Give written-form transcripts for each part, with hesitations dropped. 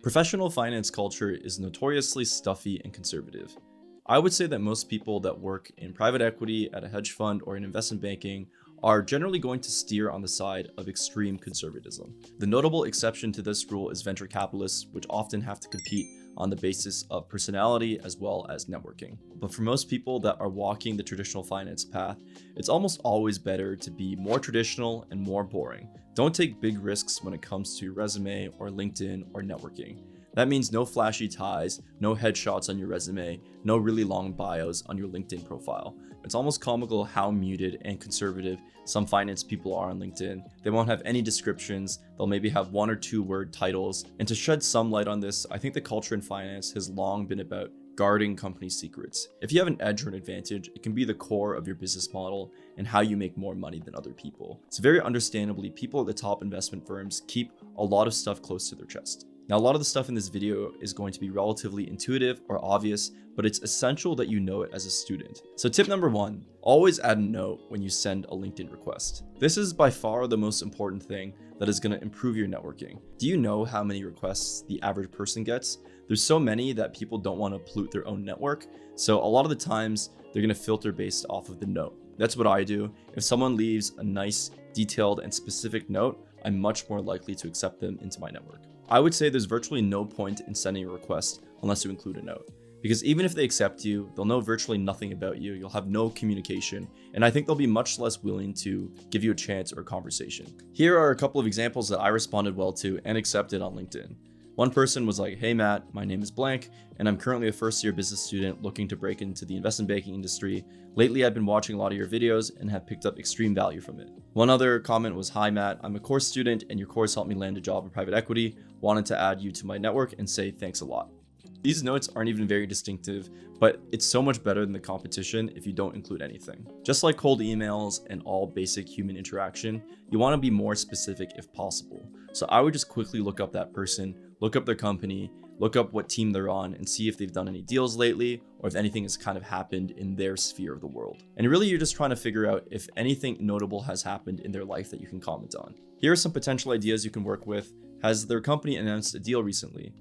Professional finance culture is notoriously stuffy and conservative. I would say that most people that work in private equity, at a hedge fund, or in investment banking are generally going to steer on the side of extreme conservatism. The notable exception to this rule is venture capitalists, which often have to compete on the basis of personality as well as networking. But for most people that are walking the traditional finance path, it's almost always better to be more traditional and more boring. Don't take big risks when it comes to your resume or LinkedIn or networking. That means no flashy ties, no headshots on your resume, no really long bios on your LinkedIn profile. It's almost comical how muted and conservative some finance people are on LinkedIn. They won't have any descriptions, they'll maybe have 1 or 2 word titles. And to shed some light on this, I think the culture in finance has long been about guarding company secrets. If you have an edge or an advantage, it can be the core of your business model and how you make more money than other people. So very understandably, people at the top investment firms keep a lot of stuff close to their chest. Now, a lot of the stuff in this video is going to be relatively intuitive or obvious, but it's essential that you know it as a student. So tip number 1, always add a note when you send a LinkedIn request. This is by far the most important thing that is going to improve your networking. Do you know how many requests the average person gets? There's so many that people don't want to pollute their own network. So a lot of the times they're going to filter based off of the note. That's what I do. If someone leaves a nice, detailed, and specific note, I'm much more likely to accept them into my network. I would say there's virtually no point in sending a request unless you include a note. Because even if they accept you, they'll know virtually nothing about you, you'll have no communication, and I think they'll be much less willing to give you a chance or a conversation. Here are a couple of examples that I responded well to and accepted on LinkedIn. One person was like, "Hey Matt, my name is blank, and I'm currently a first-year business student looking to break into the investment banking industry. Lately, I've been watching a lot of your videos and have picked up extreme value from it." One other comment was, "Hi Matt, I'm a course student and your course helped me land a job in private equity. Wanted to add you to my network and say thanks a lot." These notes aren't even very distinctive, but it's so much better than the competition if you don't include anything. Just like cold emails and all basic human interaction, you want to be more specific if possible. So I would just quickly look up that person, look up their company, look up what team they're on, and see if they've done any deals lately or if anything has kind of happened in their sphere of the world. And really, you're just trying to figure out if anything notable has happened in their life that you can comment on. Here are some potential ideas you can work with. Has their company announced a deal recently?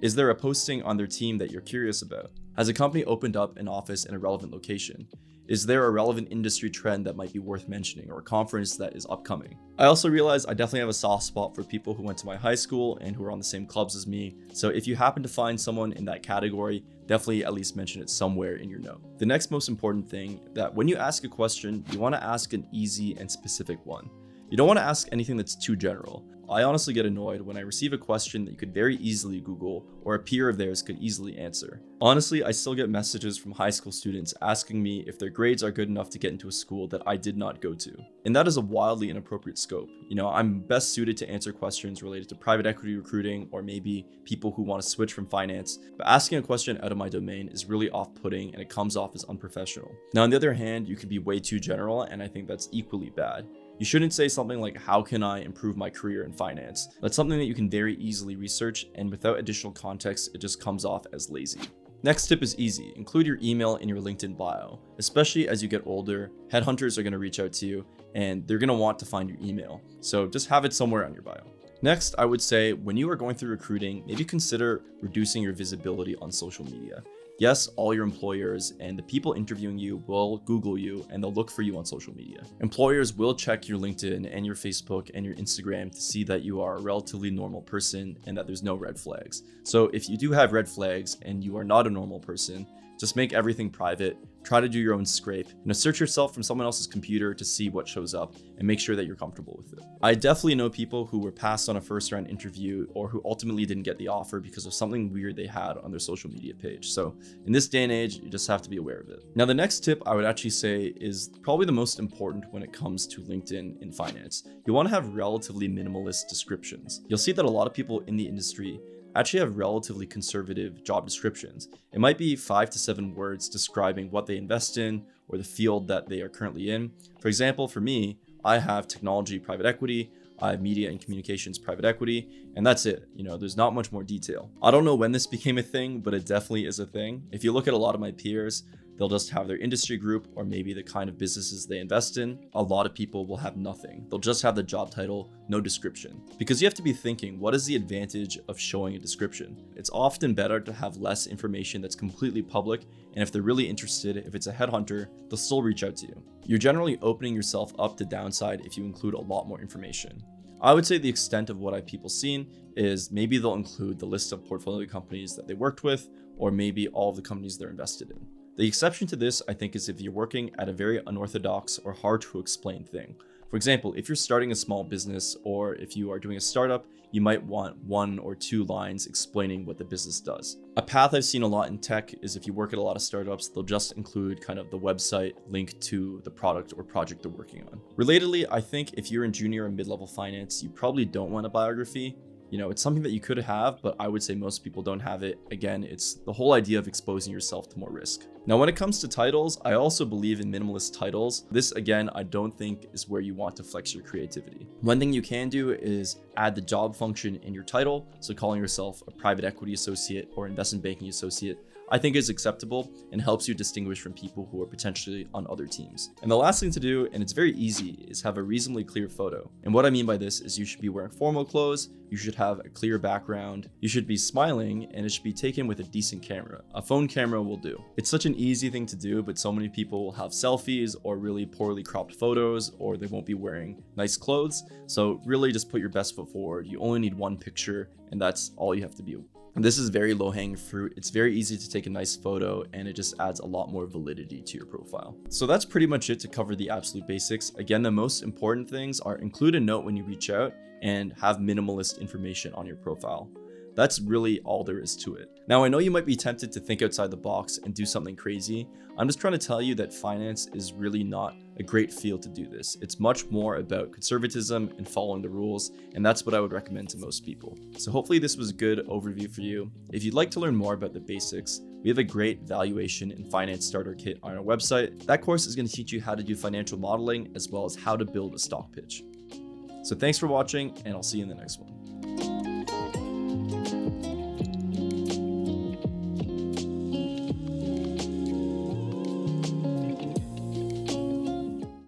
Is there a posting on their team that you're curious about? Has a company opened up an office in a relevant location? Is there a relevant industry trend that might be worth mentioning or a conference that is upcoming? I also realized I definitely have a soft spot for people who went to my high school and who are on the same clubs as me. So if you happen to find someone in that category, definitely at least mention it somewhere in your note. The next most important thing that when you ask a question, you want to ask an easy and specific one. You don't want to ask anything that's too general. I honestly get annoyed when I receive a question that you could very easily Google or a peer of theirs could easily answer. Honestly, I still get messages from high school students asking me if their grades are good enough to get into a school that I did not go to. And that is a wildly inappropriate scope. I'm best suited to answer questions related to private equity recruiting or maybe people who want to switch from finance, but asking a question out of my domain is really off-putting and it comes off as unprofessional. Now, on the other hand, you could be way too general and I think that's equally bad. You shouldn't say something like, "How can I improve my career in finance?" That's something that you can very easily research, and without additional context, it just comes off as lazy. Next tip is easy. Include your email in your LinkedIn bio. Especially as you get older, headhunters are going to reach out to you, and they're going to want to find your email. So just have it somewhere on your bio. Next, I would say when you are going through recruiting, maybe consider reducing your visibility on social media. Yes, all your employers and the people interviewing you will Google you and they'll look for you on social media. Employers will check your LinkedIn and your Facebook and your Instagram to see that you are a relatively normal person and that there's no red flags. So if you do have red flags and you are not a normal person, just make everything private. Try to do your own scrape. Search yourself from someone else's computer to see what shows up and make sure that you're comfortable with it. I definitely know people who were passed on a first round interview or who ultimately didn't get the offer because of something weird they had on their social media page. So in this day and age, you just have to be aware of it. Now, the next tip I would actually say is probably the most important when it comes to LinkedIn in finance. You want to have relatively minimalist descriptions. You'll see that a lot of people in the industry actually have relatively conservative job descriptions. It might be 5 to 7 words describing what they invest in or the field that they are currently in. For example, for me, I have technology private equity, I have media and communications private equity, and that's it. There's not much more detail. I don't know when this became a thing, but it definitely is a thing. If you look at a lot of my peers, They'll just have their industry group or maybe the kind of businesses they invest in. A lot of people will have nothing. They'll just have the job title, no description. Because you have to be thinking, what is the advantage of showing a description? It's often better to have less information that's completely public, and if they're really interested, if it's a headhunter, they'll still reach out to you. You're generally opening yourself up to downside if you include a lot more information. I would say the extent of what people seen is maybe they'll include the list of portfolio companies that they worked with, or maybe all of the companies they're invested in. The exception to this, I think, is if you're working at a very unorthodox or hard to explain thing. For example, if you're starting a small business or if you are doing a startup, you might want 1 or 2 lines explaining what the business does. A path I've seen a lot in tech is if you work at a lot of startups, they'll just include kind of the website link to the product or project they're working on. Relatedly, I think if you're in junior or mid-level finance, you probably don't want a biography. It's something that you could have, but I would say most people don't have it. Again, it's the whole idea of exposing yourself to more risk. Now, when it comes to titles, I also believe in minimalist titles. This, again, I don't think is where you want to flex your creativity. One thing you can do is add the job function in your title. So calling yourself a private equity associate or investment banking associate, I think is acceptable and helps you distinguish from people who are potentially on other teams. And the last thing to do, and it's very easy, is have a reasonably clear photo. And what I mean by this is you should be wearing formal clothes, you should have a clear background, you should be smiling, and it should be taken with a decent camera. A phone camera will do. It's such an easy thing to do, but so many people will have selfies or really poorly cropped photos, or they won't be wearing nice clothes. So really just put your best foot forward. You only need one picture, and that's all you have to be. And this is very low-hanging fruit. It's very easy to take a nice photo, and it just adds a lot more validity to your profile. So that's pretty much it to cover the absolute basics. Again, the most important things are include a note when you reach out and have minimalist information on your profile. That's really all there is to it. Now, I know you might be tempted to think outside the box and do something crazy. I'm just trying to tell you that finance is really not a great field to do this. It's much more about conservatism and following the rules, and that's what I would recommend to most people. So hopefully this was a good overview for you. If you'd like to learn more about the basics, we have a great valuation and finance starter kit on our website. That course is going to teach you how to do financial modeling as well as how to build a stock pitch. So thanks for watching, and I'll see you in the next one.